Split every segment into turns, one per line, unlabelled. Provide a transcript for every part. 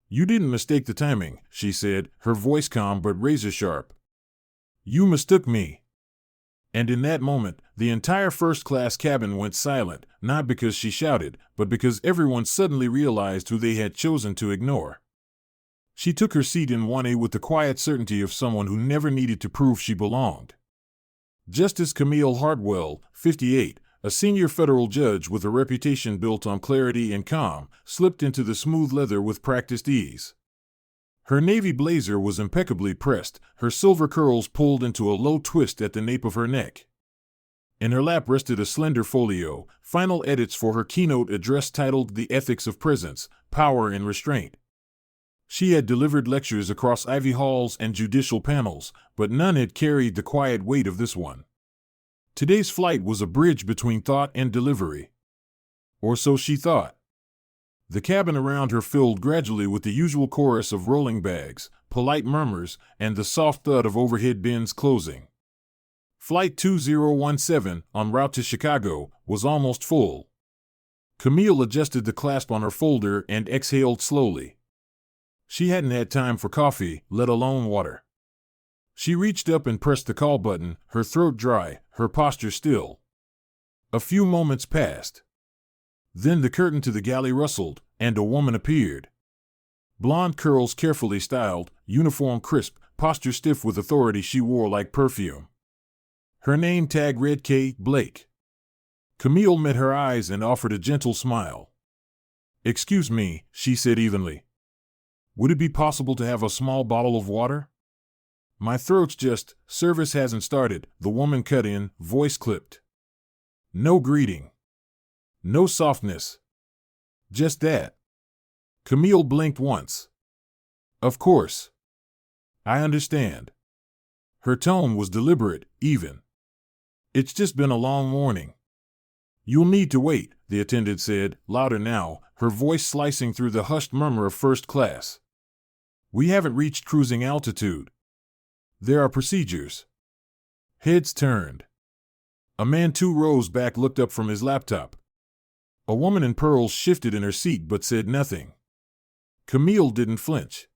You didn't mistake the timing, she said, her voice calm but razor-sharp. You mistook me. And in that moment, the entire first-class cabin went silent, not because she shouted, but because everyone suddenly realized who they had chosen to ignore. She took her seat in 1A with the quiet certainty of someone who never needed to prove she belonged. Justice Camille Hartwell, 58, a senior federal judge with a reputation built on clarity and calm, slipped into the smooth leather with practiced ease. Her navy blazer was impeccably pressed, her silver curls pulled into a low twist at the nape of her neck. In her lap rested a slender folio, final edits for her keynote address titled The Ethics of Presence, Power and Restraint. She had delivered lectures across Ivy halls and judicial panels, but none had carried the quiet weight of this one. Today's flight was a bridge between thought and delivery. Or so she thought. The cabin around her filled gradually with the usual chorus of rolling bags, polite murmurs, and the soft thud of overhead bins closing. Flight 2017, en route to Chicago, was almost full. Camille adjusted the clasp on her folder and exhaled slowly. She hadn't had time for coffee, let alone water. She reached up and pressed the call button, her throat dry, her posture still. A few moments passed. Then the curtain to the galley rustled, and a woman appeared. Blonde curls carefully styled, uniform crisp, posture stiff with authority she wore like perfume. Her name tag read K. Blake. Camille met her eyes and offered a gentle smile. "Excuse me," she said evenly. "Would it be possible to have a small bottle of water?" "My throat's just, service hasn't started," the woman cut in, voice clipped. No greeting. No softness. Just that. Camille blinked once. "Of course. I understand." Her tone was deliberate, even. "It's just been a long morning." "You'll need to wait," the attendant said, louder now, her voice slicing through the hushed murmur of first class. "We haven't reached cruising altitude. There are procedures." Heads turned. A man 2 rows back looked up from his laptop. A woman in pearls shifted in her seat but said nothing. Camille didn't flinch.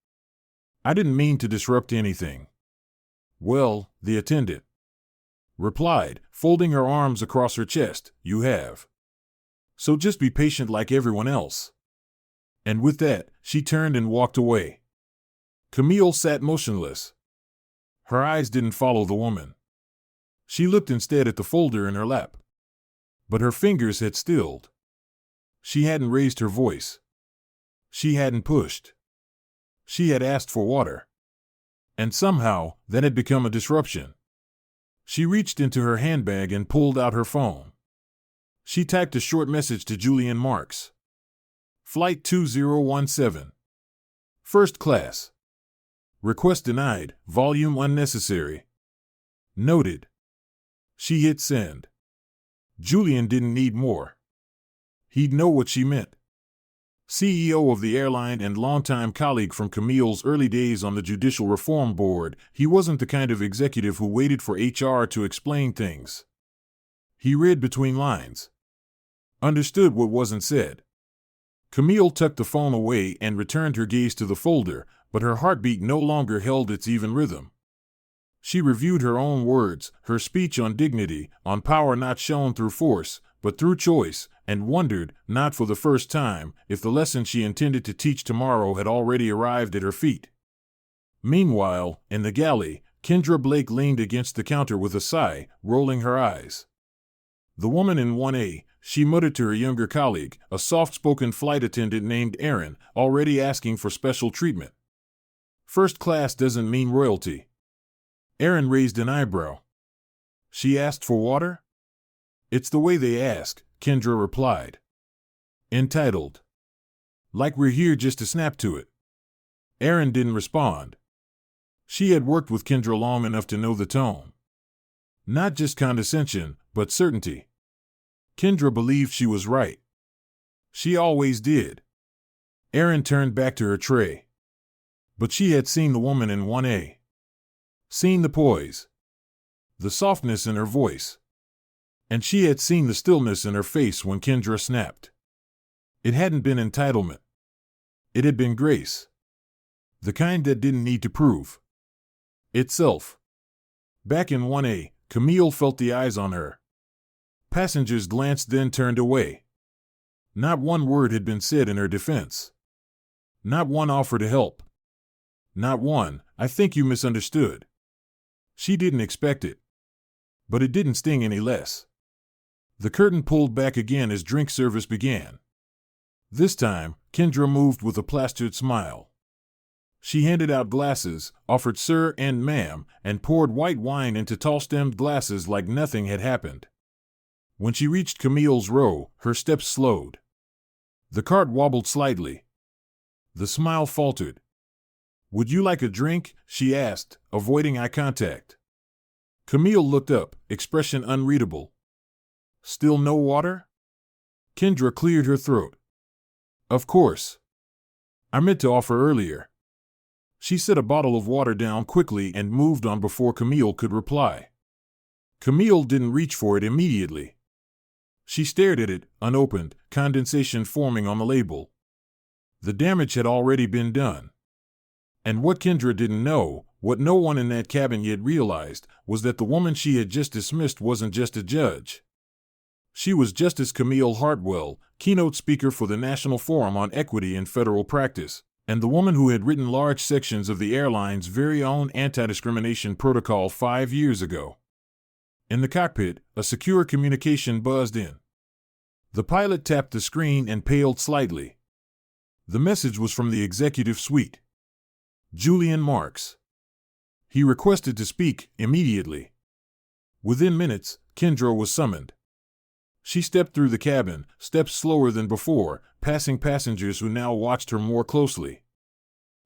"I didn't mean to disrupt anything." "Well," the attendant replied, folding her arms across her chest, "you have. So just be patient like everyone else." And with that, she turned and walked away. Camille sat motionless. Her eyes didn't follow the woman. She looked instead at the folder in her lap. But her fingers had stilled. She hadn't raised her voice. She hadn't pushed. She had asked for water. And somehow, that had become a disruption. She reached into her handbag and pulled out her phone. She typed a short message to Julian Marks. "Flight 2017. First class. Request denied, volume unnecessary. Noted." She hit send. Julian didn't need more. He'd know what she meant. CEO of the Airline and longtime colleague from Camille's early days on the Judicial Reform Board, he wasn't the kind of executive who waited for HR to explain things. He read between lines. Understood what wasn't said. Camille tucked the phone away and returned her gaze to the folder, but her heartbeat no longer held its even rhythm. She reviewed her own words, her speech on dignity, on power not shown through force, but through choice, and wondered, not for the first time, if the lesson she intended to teach tomorrow had already arrived at her feet. Meanwhile, in the galley, Kendra Blake leaned against the counter with a sigh, rolling her eyes. The woman in 1A, she muttered to her younger colleague, a soft-spoken flight attendant named Aaron, already asking for special treatment. "First class doesn't mean royalty." Aaron raised an eyebrow. "She asked for water?" "It's the way they ask," Kendra replied. Entitled. "Like we're here just to snap to it." Aaron didn't respond. She had worked with Kendra long enough to know the tone. Not just condescension, but certainty. Kendra believed she was right. She always did. Aaron turned back to her tray. But she had seen the woman in 1A. Seen the poise. The softness in her voice. And she had seen the stillness in her face when Kendra snapped. It hadn't been entitlement. It had been grace. The kind that didn't need to prove itself. Back in 1A, Camille felt the eyes on her. Passengers glanced, then turned away. Not one word had been said in her defense. Not one offer to help. Not one, "I think you misunderstood." She didn't expect it. But it didn't sting any less. The curtain pulled back again as drink service began. This time, Kendra moved with a plastered smile. She handed out glasses, offered sir and ma'am, and poured white wine into tall-stemmed glasses like nothing had happened. When she reached Camille's row, her steps slowed. The cart wobbled slightly. The smile faltered. "Would you like a drink?" she asked, avoiding eye contact. Camille looked up, expression unreadable. "Still no water?" Kendra cleared her throat. "Of course. I meant to offer earlier." She set a bottle of water down quickly and moved on before Camille could reply. Camille didn't reach for it immediately. She stared at it, unopened, condensation forming on the label. The damage had already been done. And what Kendra didn't know, what no one in that cabin yet realized, was that the woman she had just dismissed wasn't just a judge. She was Justice Camille Hartwell, keynote speaker for the National Forum on Equity in Federal Practice, and the woman who had written large sections of the airline's very own anti-discrimination protocol 5 years ago. In the cockpit, a secure communication buzzed in. The pilot tapped the screen and paled slightly. The message was from the executive suite. Julian Marks. He requested to speak immediately. Within minutes, Kendra was summoned. She stepped through the cabin, steps slower than before, passing passengers who now watched her more closely.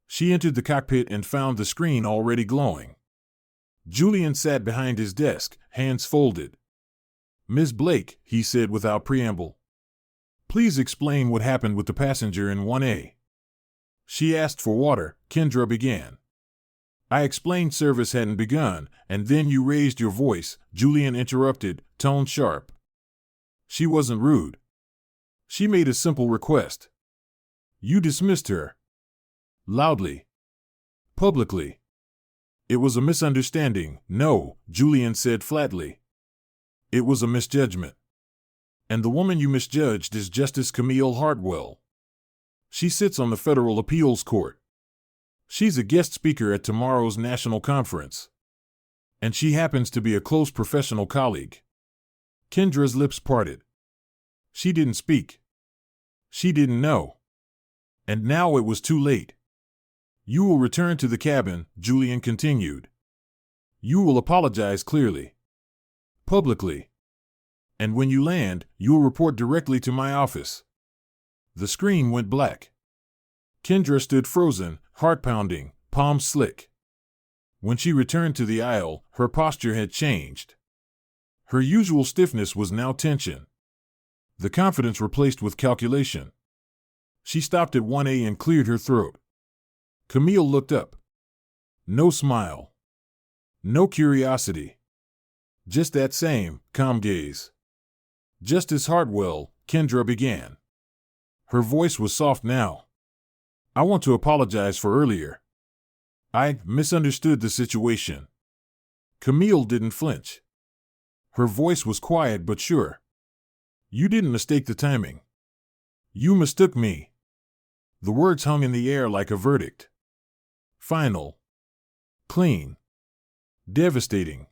She entered the cockpit and found the screen already glowing. Julian sat behind his desk, hands folded. "Ms. Blake," he said without preamble. "Please explain what happened with the passenger in 1A. She asked for water," Kendra began. "I explained service hadn't begun, and then you raised your voice," Julian interrupted, tone sharp. "She wasn't rude. She made a simple request. You dismissed her. Loudly. Publicly. It was a misunderstanding." "No," Julian said flatly. "It was a misjudgment. And the woman you misjudged is Justice Camille Hartwell. She sits on the Federal Appeals Court. She's a guest speaker at tomorrow's national conference. And she happens to be a close professional colleague." Kendra's lips parted. She didn't speak. She didn't know. And now it was too late. "You will return to the cabin," Julian continued. "You will apologize clearly. Publicly. And when you land, you will report directly to my office." The screen went black. Kendra stood frozen, heart pounding, palms slick. When she returned to the aisle, her posture had changed. Her usual stiffness was now tension. The confidence replaced with calculation. She stopped at 1A and cleared her throat. Camille looked up. No smile. No curiosity. Just that same, calm gaze. "Justice Hartwell," Kendra began. Her voice was soft now. "I want to apologize for earlier. I misunderstood the situation." Camille didn't flinch. Her voice was quiet but sure. "You didn't mistake the timing. You mistook me." The words hung in the air like a verdict. Final. Clean. Devastating.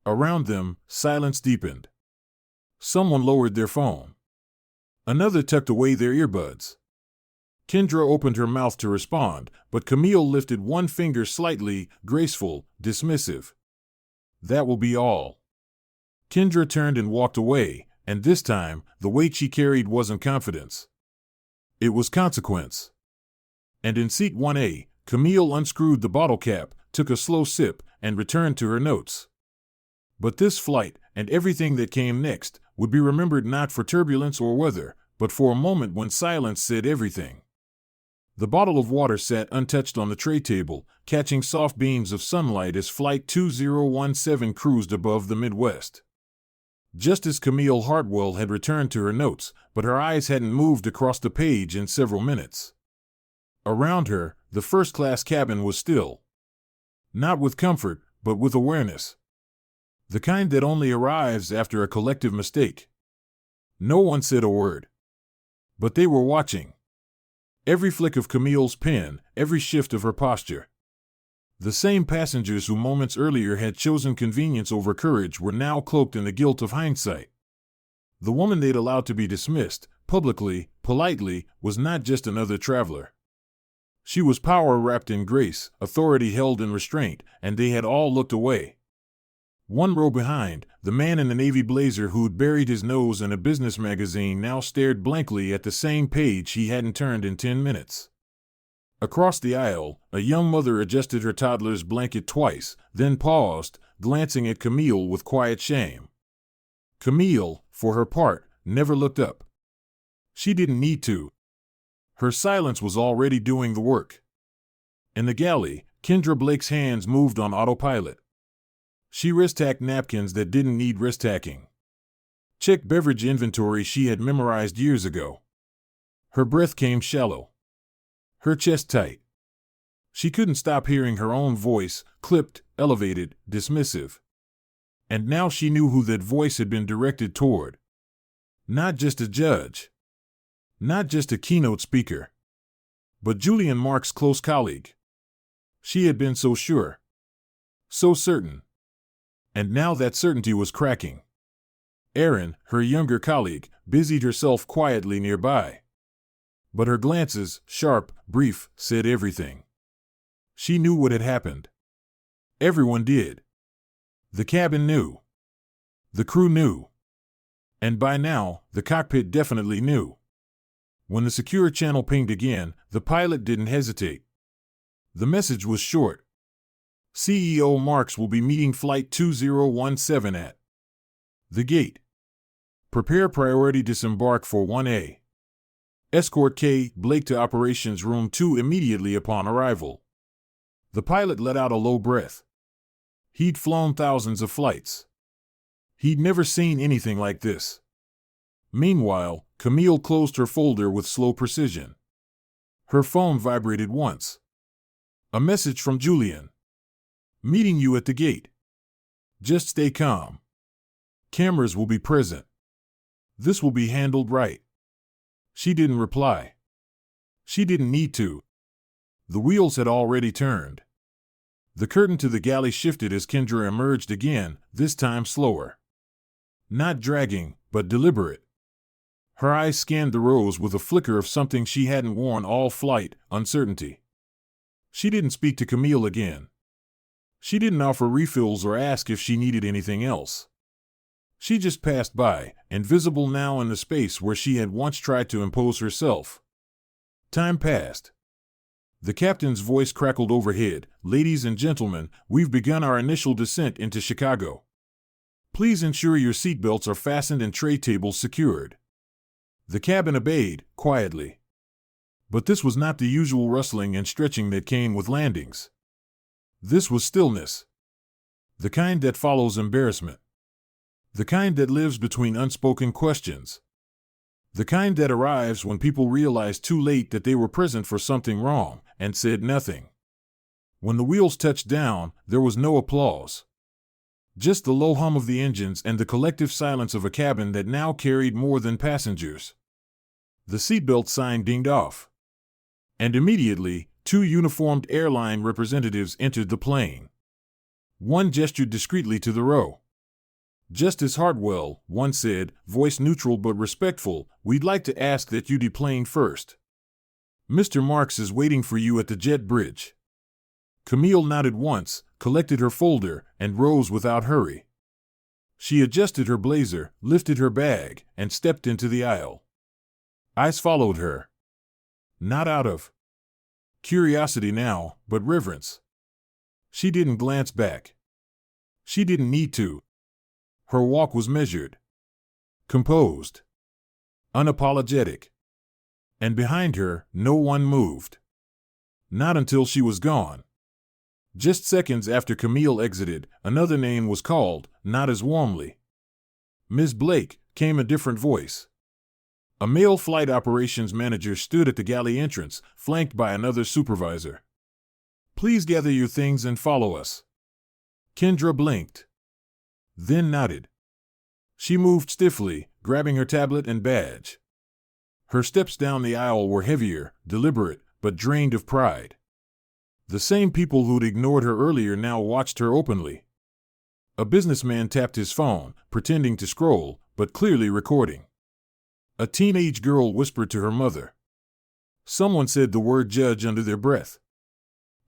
Around them, silence deepened. Someone lowered their phone. Another tucked away their earbuds. Kendra opened her mouth to respond, but Camille lifted one finger slightly, graceful, dismissive. "That will be all." Kendra turned and walked away, and this time, the weight she carried wasn't confidence. It was consequence. And in seat 1A, Camille unscrewed the bottle cap, took a slow sip, and returned to her notes. But this flight, and everything that came next, would be remembered not for turbulence or weather, but for a moment when silence said everything. The bottle of water sat untouched on the tray table, catching soft beams of sunlight as Flight 2017 cruised above the Midwest. Justice Camille Hartwell had returned to her notes, but her eyes hadn't moved across the page in several minutes. Around her, the first-class cabin was still. Not with comfort, but with awareness. The kind that only arrives after a collective mistake. No one said a word. But they were watching. Every flick of Camille's pen, every shift of her posture. The same passengers who moments earlier had chosen convenience over courage were now cloaked in the guilt of hindsight. The woman they'd allowed to be dismissed, publicly, politely, was not just another traveler. She was power wrapped in grace, authority held in restraint, and they had all looked away. One row behind, the man in the navy blazer who'd buried his nose in a business magazine now stared blankly at the same page he hadn't turned in 10 minutes. Across the aisle, a young mother adjusted her toddler's blanket twice, then paused, glancing at Camille with quiet shame. Camille, for her part, never looked up. She didn't need to. Her silence was already doing the work. In the galley, Kendra Blake's hands moved on autopilot. She wrist-tacked napkins that didn't need wrist-tacking. Checked beverage inventory she had memorized years ago. Her breath came shallow. Her chest tight. She couldn't stop hearing her own voice, clipped, elevated, dismissive. And now she knew who that voice had been directed toward. Not just a judge. Not just a keynote speaker. But Julian Marks' close colleague. She had been so sure. So certain. And now that certainty was cracking. Erin, her younger colleague, busied herself quietly nearby. But her glances, sharp, brief, said everything. She knew what had happened. Everyone did. The cabin knew. The crew knew. And by now, the cockpit definitely knew. When the secure channel pinged again, the pilot didn't hesitate. The message was short. CEO Marks will be meeting Flight 2017 at the gate. Prepare priority disembark for 1A. Escort K. Blake to Operations Room 2 immediately upon arrival. The pilot let out a low breath. He'd flown thousands of flights. He'd never seen anything like this. Meanwhile, Camille closed her folder with slow precision. Her phone vibrated once. A message from Julian. Meeting you at the gate. Just stay calm. Cameras will be present. This will be handled right. She didn't reply. She didn't need to. The wheels had already turned. The curtain to the galley shifted as Kendra emerged again, this time slower. Not dragging, but deliberate. Her eyes scanned the rows with a flicker of something she hadn't worn all flight, uncertainty. She didn't speak to Camille again. She didn't offer refills or ask if she needed anything else. She just passed by, invisible now in the space where she had once tried to impose herself. Time passed. The captain's voice crackled overhead. Ladies and gentlemen, we've begun our initial descent into Chicago. Please ensure your seatbelts are fastened and tray tables secured. The cabin obeyed, quietly. But this was not the usual rustling and stretching that came with landings. This was stillness. The kind that follows embarrassment. The kind that lives between unspoken questions. The kind that arrives when people realize too late that they were present for something wrong, and said nothing. When the wheels touched down, there was no applause. Just the low hum of the engines and the collective silence of a cabin that now carried more than passengers. The seatbelt sign dinged off. And immediately, 2 uniformed airline representatives entered the plane. One gestured discreetly to the row. Justice Hartwell, one said, voice neutral but respectful, we'd like to ask that you deplane first. Mr. Marks is waiting for you at the jet bridge. Camille nodded once, collected her folder, and rose without hurry. She adjusted her blazer, lifted her bag, and stepped into the aisle. Eyes followed her. Not out of curiosity now, but reverence. She didn't glance back. She didn't need to. Her walk was measured, composed, unapologetic. And behind her, no one moved. Not until she was gone. Just seconds after Camille exited, another name was called, not as warmly. Ms. Blake, came a different voice. A male flight operations manager stood at the galley entrance, flanked by another supervisor. "Please gather your things and follow us." Kendra blinked, then nodded. She moved stiffly, grabbing her tablet and badge. Her steps down the aisle were heavier, deliberate, but drained of pride. The same people who'd ignored her earlier now watched her openly. A businessman tapped his phone, pretending to scroll, but clearly recording. A teenage girl whispered to her mother. Someone said the word judge under their breath.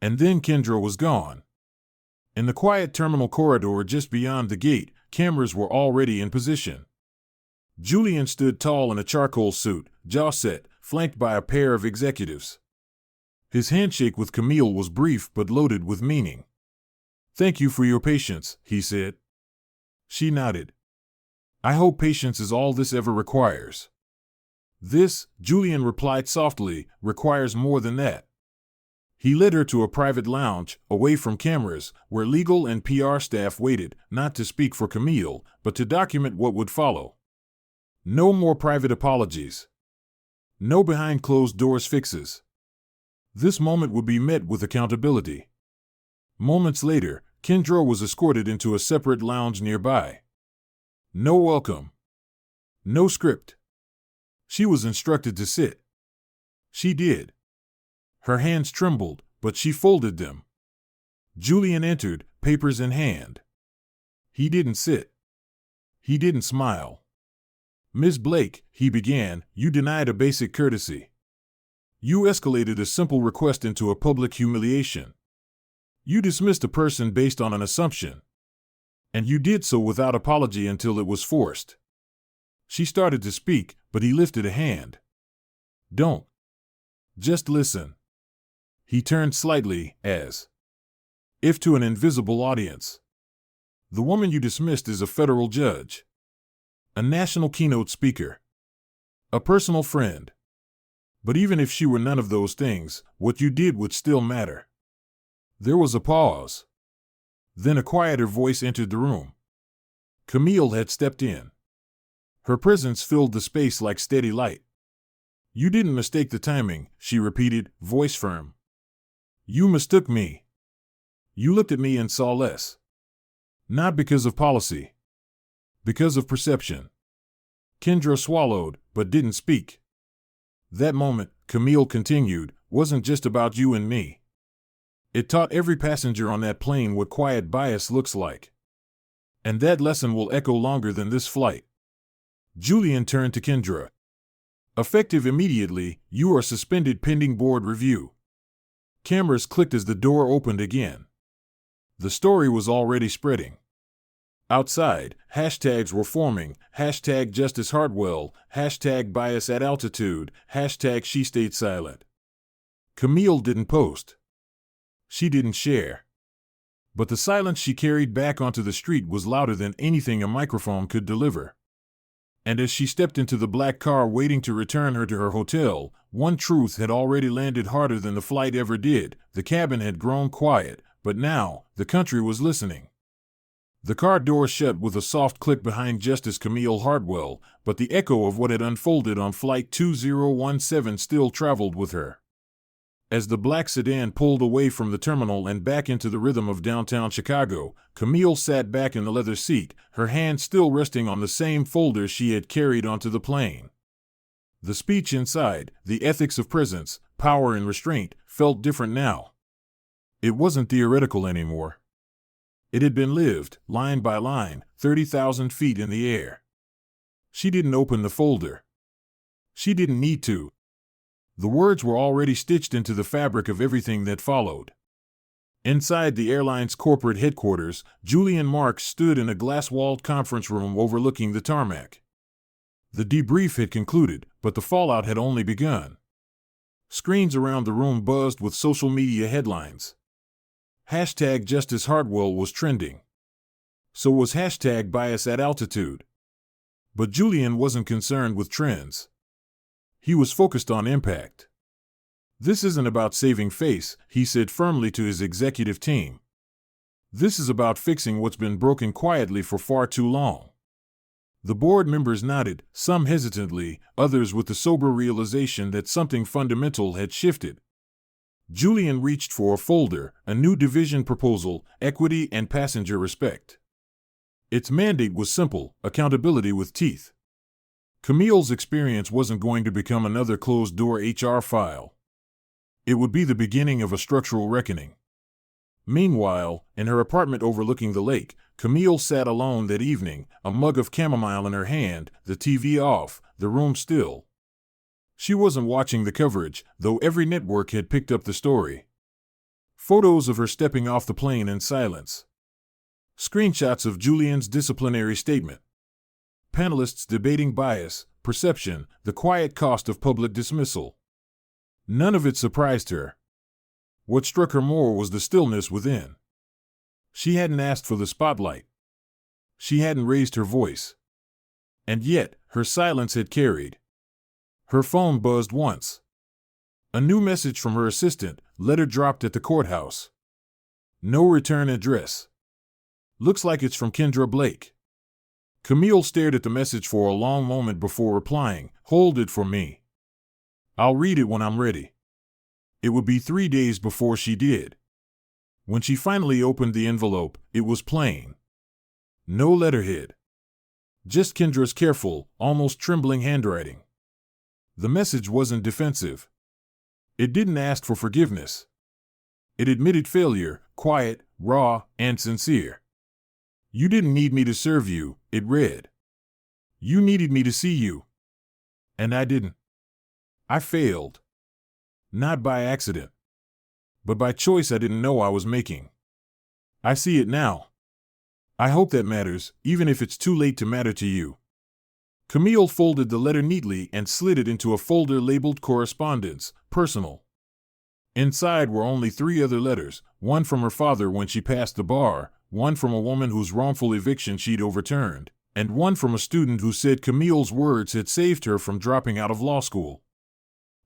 And then Kendra was gone. In the quiet terminal corridor just beyond the gate, cameras were already in position. Julian stood tall in a charcoal suit, jaw set, flanked by a pair of executives. His handshake with Camille was brief but loaded with meaning. "Thank you for your patience," he said. She nodded. "I hope patience is all this ever requires." "This," Julian replied softly, "requires more than that." He led her to a private lounge, away from cameras, where legal and PR staff waited, not to speak for Camille, but to document what would follow. No more private apologies. No behind closed doors fixes. This moment would be met with accountability. Moments later, Kendra was escorted into a separate lounge nearby. No welcome. No script. She was instructed to sit. She did. Her hands trembled, but she folded them. Julian entered, papers in hand. He didn't sit. He didn't smile. "Miss Blake," he began, "you denied a basic courtesy. You escalated a simple request into a public humiliation. You dismissed a person based on an assumption. And you did so without apology until it was forced." She started to speak, but he lifted a hand. "Don't. Just listen." He turned slightly, as if to an invisible audience. "The woman you dismissed is a federal judge. A national keynote speaker. A personal friend. But even if she were none of those things, what you did would still matter." There was a pause. Then a quieter voice entered the room. Camille had stepped in. Her presence filled the space like steady light. "You didn't mistake the timing," she repeated, voice firm. "You mistook me. You looked at me and saw less. Not because of policy. Because of perception." Kendra swallowed, but didn't speak. "That moment," Camille continued, "wasn't just about you and me. It taught every passenger on that plane what quiet bias looks like. And that lesson will echo longer than this flight." Julian turned to Kendra. "Effective immediately, you are suspended pending board review." Cameras clicked as the door opened again. The story was already spreading. Outside, hashtags were forming, hashtag Justice Hartwell, hashtag bias at altitude, hashtag she stayed silent. Camille didn't post. She didn't share. But the silence she carried back onto the street was louder than anything a microphone could deliver. And as she stepped into the black car waiting to return her to her hotel, one truth had already landed harder than the flight ever did. The cabin had grown quiet, but now, the country was listening. The car door shut with a soft click behind Justice Camille Hartwell, but the echo of what had unfolded on Flight 2017 still traveled with her. As the black sedan pulled away from the terminal and back into the rhythm of downtown Chicago, Camille sat back in the leather seat, her hand still resting on the same folder she had carried onto the plane. The speech inside, the ethics of presence, power and restraint, felt different now. It wasn't theoretical anymore. It had been lived, line by line, 30,000 feet in the air. She didn't open the folder. She didn't need to. The words were already stitched into the fabric of everything that followed. Inside the airline's corporate headquarters, Julian Marks stood in a glass-walled conference room overlooking the tarmac. The debrief had concluded, but the fallout had only begun. Screens around the room buzzed with social media headlines. Hashtag Justice Hartwell was trending. So was hashtag bias at altitude. But Julian wasn't concerned with trends. He was focused on impact. "This isn't about saving face," he said firmly to his executive team. "This is about fixing what's been broken quietly for far too long." The board members nodded, some hesitantly, others with the sober realization that something fundamental had shifted. Julian reached for a folder, a new division proposal, equity and passenger respect. Its mandate was simple, accountability with teeth. Camille's experience wasn't going to become another closed-door HR file. It would be the beginning of a structural reckoning. Meanwhile, in her apartment overlooking the lake, Camille sat alone that evening, a mug of chamomile in her hand, the TV off, the room still. She wasn't watching the coverage, though every network had picked up the story. Photos of her stepping off the plane in silence. Screenshots of Julian's disciplinary statement. Panelists debating bias, perception, the quiet cost of public dismissal. None of it surprised her. What struck her more was the stillness within. She hadn't asked for the spotlight. She hadn't raised her voice. And yet, her silence had carried. Her phone buzzed once. A new message from her assistant, letter dropped at the courthouse. No return address. Looks like it's from Kendra Blake. Camille stared at the message for a long moment before replying, "Hold it for me. I'll read it when I'm ready." It would be 3 days before she did. When she finally opened the envelope, it was plain. No letterhead. Just Kendra's careful, almost trembling handwriting. The message wasn't defensive. It didn't ask for forgiveness. It admitted failure, quiet, raw, and sincere. "You didn't need me to serve you," it read. "You needed me to see you. And I didn't. I failed. Not by accident, but by choice I didn't know I was making. I see it now. I hope that matters, even if it's too late to matter to you." Camille folded the letter neatly and slid it into a folder labeled Correspondence, Personal. Inside were only 3 other letters, one from her father when she passed the bar, one from a woman whose wrongful eviction she'd overturned, and one from a student who said Camille's words had saved her from dropping out of law school.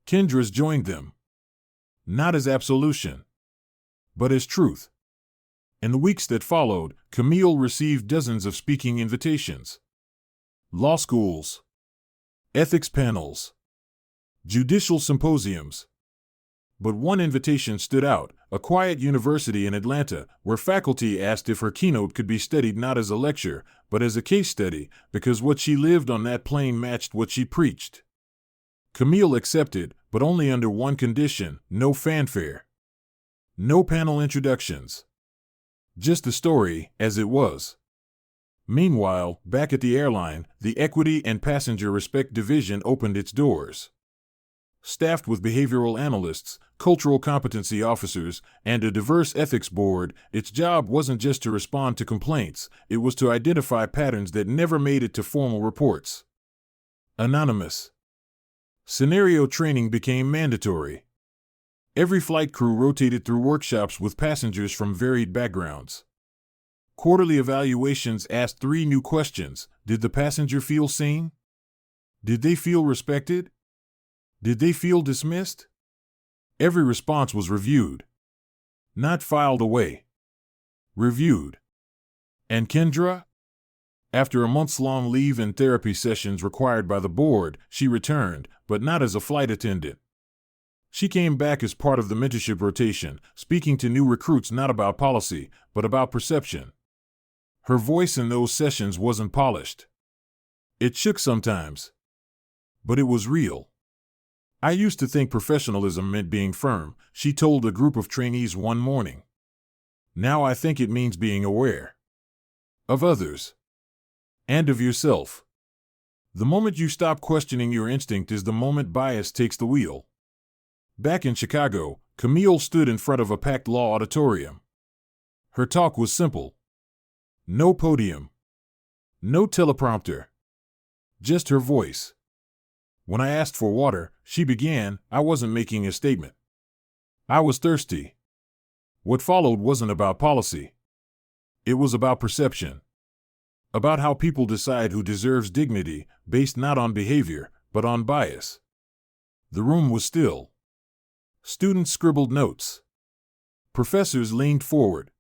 Kendra's joined them. Not as absolution, but as truth. In the weeks that followed, Camille received dozens of speaking invitations. Law schools, ethics panels, judicial symposiums. But one invitation stood out, a quiet university in Atlanta, where faculty asked if her keynote could be studied not as a lecture, but as a case study, because what she lived on that plane matched what she preached. Camille accepted, but only under one condition: no fanfare. No panel introductions. Just the story, as it was. Meanwhile, back at the airline, the Equity and Passenger Respect Division opened its doors. Staffed with behavioral analysts, cultural competency officers, and a diverse ethics board, its job wasn't just to respond to complaints, it was to identify patterns that never made it to formal reports. Anonymous. Scenario training became mandatory. Every flight crew rotated through workshops with passengers from varied backgrounds. Quarterly evaluations asked 3 new questions. Did the passenger feel seen? Did they feel respected? Did they feel dismissed? Every response was reviewed. Not filed away. Reviewed. And Kendra? After a months-long leave and therapy sessions required by the board, she returned, but not as a flight attendant. She came back as part of the mentorship rotation, speaking to new recruits not about policy, but about perception. Her voice in those sessions wasn't polished. It shook sometimes. But it was real. "I used to think professionalism meant being firm," she told a group of trainees one morning. "Now I think it means being aware. Of others. And of yourself. The moment you stop questioning your instinct is the moment bias takes the wheel." Back in Chicago, Camille stood in front of a packed law auditorium. Her talk was simple. No podium. No teleprompter. Just her voice. "When I asked for water," she began, "I wasn't making a statement. I was thirsty." What followed wasn't about policy. It was about perception. About how people decide who deserves dignity, based not on behavior, but on bias. The room was still. Students scribbled notes. Professors leaned forward.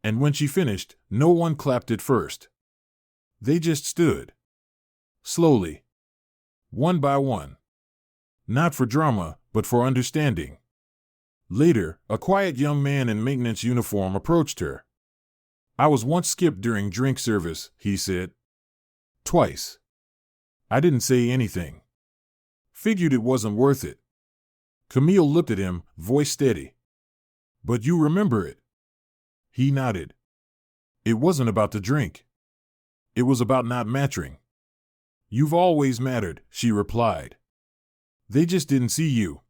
And when she finished, no one clapped at first. They just stood. slowly, one by one. Not for drama, but for understanding. Later, a quiet young man in maintenance uniform approached her. "I was once skipped during drink service," he said. "Twice. I didn't say anything. Figured it wasn't worth it." Camille looked at him, voice steady. "But you remember it?" He nodded. "It wasn't about the drink. It was about not mattering." "You've always mattered," she replied. "They just didn't see you."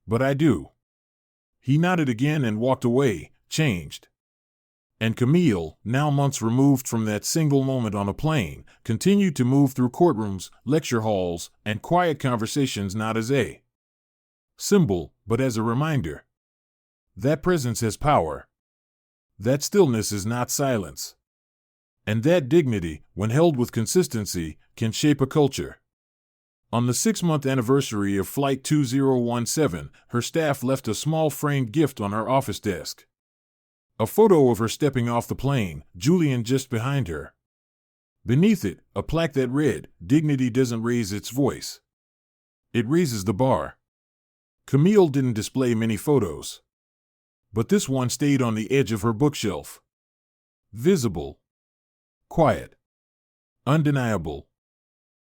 "But I do." He nodded again and walked away, changed. And Camille, now months removed from that single moment on a plane, continued to move through courtrooms, lecture halls, and quiet conversations not as a symbol, but as a reminder. That presence has power. That stillness is not silence. And that dignity, when held with consistency, can shape a culture. On the 6-month anniversary of Flight 2017, her staff left a small framed gift on her office desk. A photo of her stepping off the plane, Julian just behind her. Beneath it, a plaque that read, "Dignity doesn't raise its voice. It raises the bar." Camille didn't display many photos. But this one stayed on the edge of her bookshelf. Visible. Quiet. Undeniable.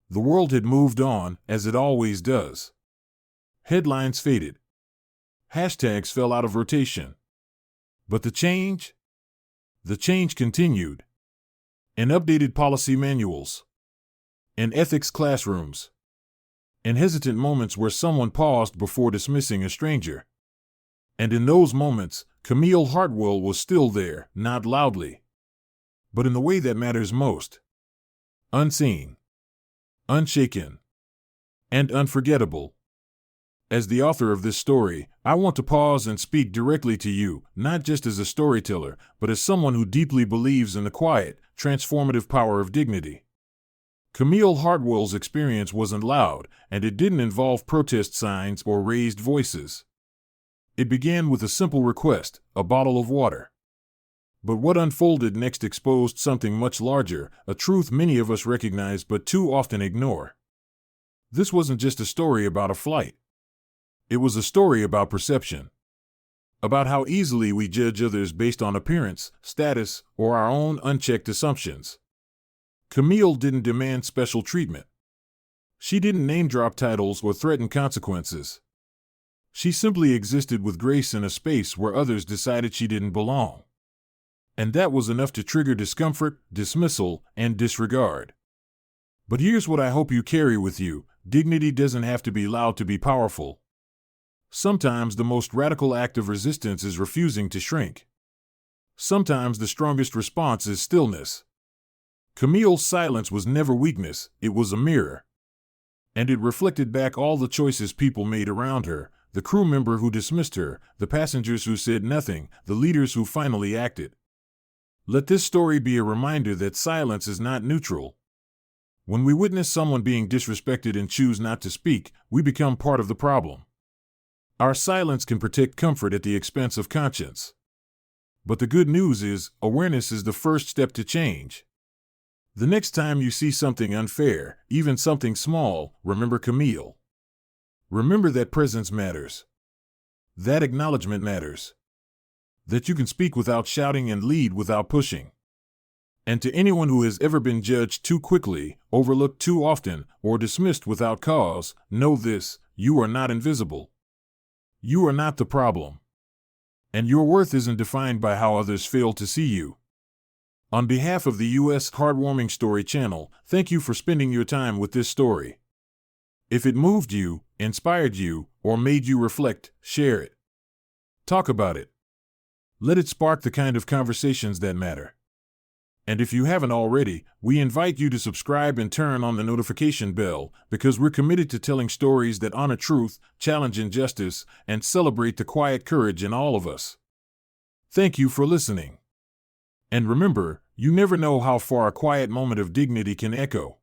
The world had moved on, as it always does. Headlines faded. Hashtags fell out of rotation. But the change? The change continued. In updated policy manuals. In ethics classrooms. In hesitant moments where someone paused before dismissing a stranger. And in those moments, Camille Hartwell was still there, not loudly, but in the way that matters most. Unseen. Unshaken. And unforgettable. As the author of this story, I want to pause and speak directly to you, not just as a storyteller, but as someone who deeply believes in the quiet, transformative power of dignity. Camille Hartwell's experience wasn't loud, and it didn't involve protest signs or raised voices. It began with a simple request, a bottle of water. But what unfolded next exposed something much larger, a truth many of us recognize but too often ignore. This wasn't just a story about a flight. It was a story about perception. About how easily we judge others based on appearance, status, or our own unchecked assumptions. Camille didn't demand special treatment. She didn't name-drop titles or threaten consequences. She simply existed with grace in a space where others decided she didn't belong. And that was enough to trigger discomfort, dismissal, and disregard. But here's what I hope you carry with you: dignity doesn't have to be loud to be powerful. Sometimes the most radical act of resistance is refusing to shrink. Sometimes the strongest response is stillness. Camille's silence was never weakness, it was a mirror. And it reflected back all the choices people made around her, the crew member who dismissed her, the passengers who said nothing, the leaders who finally acted. Let this story be a reminder that silence is not neutral. When we witness someone being disrespected and choose not to speak, we become part of the problem. Our silence can protect comfort at the expense of conscience. But the good news is, awareness is the first step to change. The next time you see something unfair, even something small, remember Camille. Remember that presence matters. That acknowledgement matters. That you can speak without shouting and lead without pushing. And to anyone who has ever been judged too quickly, overlooked too often, or dismissed without cause, know this: you are not invisible. You are not the problem. And your worth isn't defined by how others fail to see you. On behalf of the U.S. Heartwarming Story Channel, thank you for spending your time with this story. If it moved you, inspired you, or made you reflect, share it. Talk about it. Let it spark the kind of conversations that matter. And if you haven't already, we invite you to subscribe and turn on the notification bell, because we're committed to telling stories that honor truth, challenge injustice, and celebrate the quiet courage in all of us. Thank you for listening. And remember, you never know how far a quiet moment of dignity can echo.